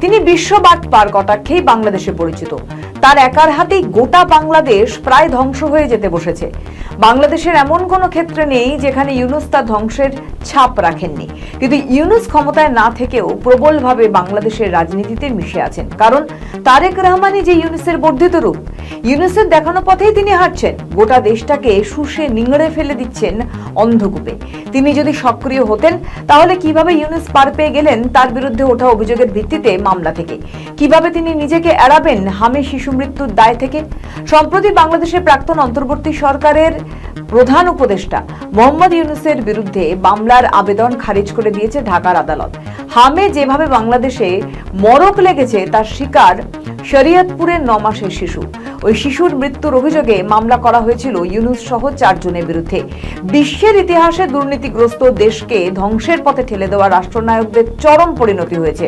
তিনি বিশ্ব বাটপার কটাক্ষেই বাংলাদেশে পরিচিত। তার একার হাতেই গোটা বাংলাদেশ প্রায় ধ্বংস হয়ে যেতে বসেছে। বাংলাদেশের এমন কোনো ক্ষেত্রে নেই যেখানে ইউনূস তার ধ্বংসের ছাপ রাখেননি, কিন্তু ইউনূস ক্ষমতায় না থেকেও প্রবলভাবে বাংলাদেশের রাজনীতিতে মিশে আছেন। কারণ তারেক রহমানই যে ইউনূসের বর্ধিত রূপ। ইউনূসের দেখানো পথেই তিনি হাঁটছেন, গোটা দেশটাকে শুষে নিংড়ে ফেলে দিচ্ছেন অন্ধকূপে। তিনি যদি সক্রিয় হতেন তাহলে কিভাবে ইউনূস পার পেয়ে গেলেন তার বিরুদ্ধে ওঠা অভিযোগের ভিত্তিতে মামলা থেকে? কিভাবে তিনি নিজেকে এড়াবেন হামে শিশু মৃত্যুর দায় থেকে? সম্প্রতি বাংলাদেশের প্রাক্তন অন্তর্বর্তী সরকারের প্রধান উপদেষ্টা মোহাম্মদ ইউনূসের বিরুদ্ধে মামলার আবেদন খারিজ করে দিয়েছে ঢাকার আদালত। হামে যেভাবে বাংলাদেশে মরক লেগেছে তার শিকার শরীয়তপুরের 9 মাসের শিশু। ওই শিশুর মৃত্যুর অভিযোগে মামলা করা হয়েছিল ইউনূস সহ 4 জনের বিরুদ্ধে। বিশ্বের ইতিহাসে দুর্নীতিগ্রস্ত দেশকে ধ্বংসের পথে ঠেলে দেওয়া রাষ্ট্রনায়কদের চরম পরিণতি হয়েছে।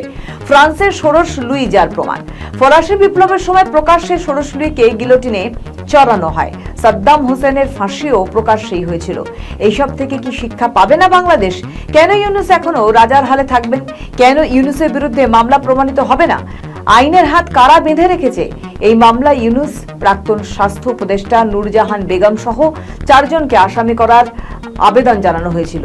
ফ্রান্সের ষোড়শ লুই যার প্রমাণ। ফরাসি বিপ্লবের সময় প্রকাশ্যে ষোড়শ লুইকে গিলোটিনে চড়ানো হয়। সাদ্দাম হোসেনের ফাঁসিও প্রকাশ্যেই হয়েছিল। এইসব থেকে কি শিক্ষা পাবে না বাংলাদেশ? কেন ইউনূস এখনো রাজার হালে থাকবেন? কেন ইউনূসের বিরুদ্ধে মামলা প্রমাণিত হবে না? আইনের হাত কারা বেঁধে রেখেছে? এই মামলা ইউনূস, প্রাক্তন স্বাস্থ্য উপদেষ্টা নূরজাহান বেগম সহ 4 জনকে আসামি করার আবেদন জানানো হয়েছিল।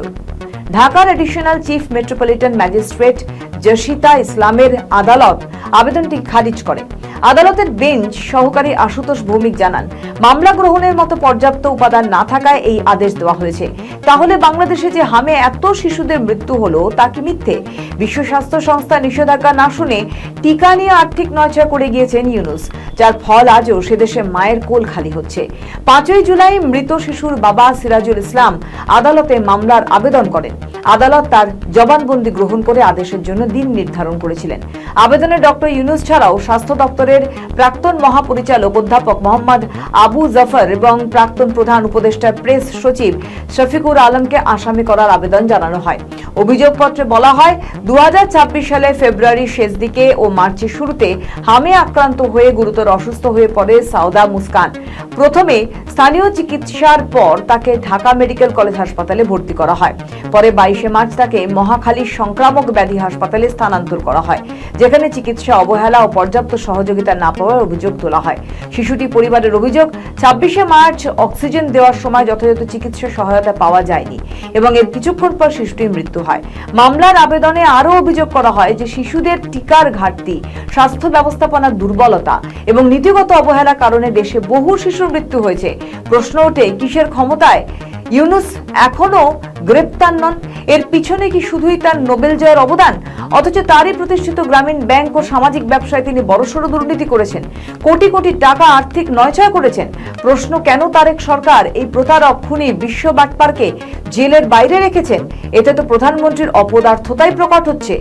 ঢাকার এডিশনাল চিফ মেট্রোপলিটন ম্যাজিস্ট্রেট জসিতা ইসলামের আদালত আবেদনটি খারিজ করে। আদালতের বেঞ্চ সহকারী আশুতোষ ভৌমিক জানান, মামলা গ্রহণের মতো পর্যাপ্ত উপাদান না থাকায় এই আদেশ দেওয়া হয়েছে। তাহলে বাংলাদেশে যে হামে এত শিশুদের মৃত্যু হলো তা কি মিথ্যে? বিশ্ব স্বাস্থ্য সংস্থা নিষেধাজ্ঞা না শুনে টিকা নিয়ে আর্থিক নয়ছয় করে গিয়েছেন ইউনূস, যার ফল আজও সেদেশে মায়ের কোল খালি হচ্ছে। 5ই জুলাই মৃত শিশুর বাবা সিরাজুল ইসলাম আদালতে মামলার আবেদন করেন। আদালত তার জবানবন্দি গ্রহণ করে আদেশের জন্য দিন নির্ধারণ করেছিলেন। আবেদনে ডক্টর ইউনূস ছাড়াও স্বাস্থ্য দপ্তরের প্রাক্তন মহাপরিচালক অধ্যাপক মোহাম্মদ আবু জাফর এবং প্রাক্তন প্রধান উপদেষ্টা প্রেস সচিব শফিকুর আলমকে আসামি করার আবেদন জানানো হয়। অভিযোগপত্রে বলা হয়, 2026 সালে ফেব্রুয়ারির শেষ দিকে ও মার্চের শুরুতে হামে আক্রান্ত হয়ে গুরুতর অসুস্থ হয়ে পড়ে সাউদা মুস্কান। প্রথমে স্থানীয় চিকিৎসার পর তাকে ঢাকা মেডিকেল কলেজ হাসপাতালে ভর্তি করা হয়। পরে 22শে মার্চ তাকে মহাখালী সংক্রামক ব্যাধি হাসপাতালে স্থানান্তর করা হয়, যেখানে চিকিৎসা অবহেলা ও পর্যাপ্ত সহযোগিতা না পাওয়ার অভিযোগ তোলা হয়। শিশুটি পরিবারের অভিযোগ, 26শে মার্চ অক্সিজেন দেওয়ার সময় যথাযথ চিকিৎসা সহায়তা পাওয়া যায়নি এবং এর কিছুক্ষণ পর শিশুটির মৃত্যু হয়। মামলার আবেদনে আরও অভিযোগ করা হয় যে শিশুদের টিকার ঘাটতি, স্বাস্থ্য ব্যবস্থাপনার দুর্বলতা এবং নীতিগত অবহেলার কারণে দেশে বহু শিশুর মৃত্যু হয়েছে। প্রশ্ন ওঠে, কিসের ক্ষমতায় ইউনূস এখনো গ্রেপ্তার নন? এর পিছনে কি শুধুই তার নোবেল জয়ের অবদান? অথচ তারই প্রতিষ্ঠিত গ্রামীণ ব্যাংক ও সামাজিক ব্যবসায় তিনি বড়সড় দুর্নীতি করেছেন, কোটি কোটি টাকা আর্থিক নয়ছয় করেছেন। প্রশ্ন, কেন তারেক সরকার এই প্রতারক খুনি বিশ্ব বাটপারকে জেলের বাইরে রেখেছেন? এতে তো প্রধানমন্ত্রীর অপদার্থতাই প্রকট হচ্ছে।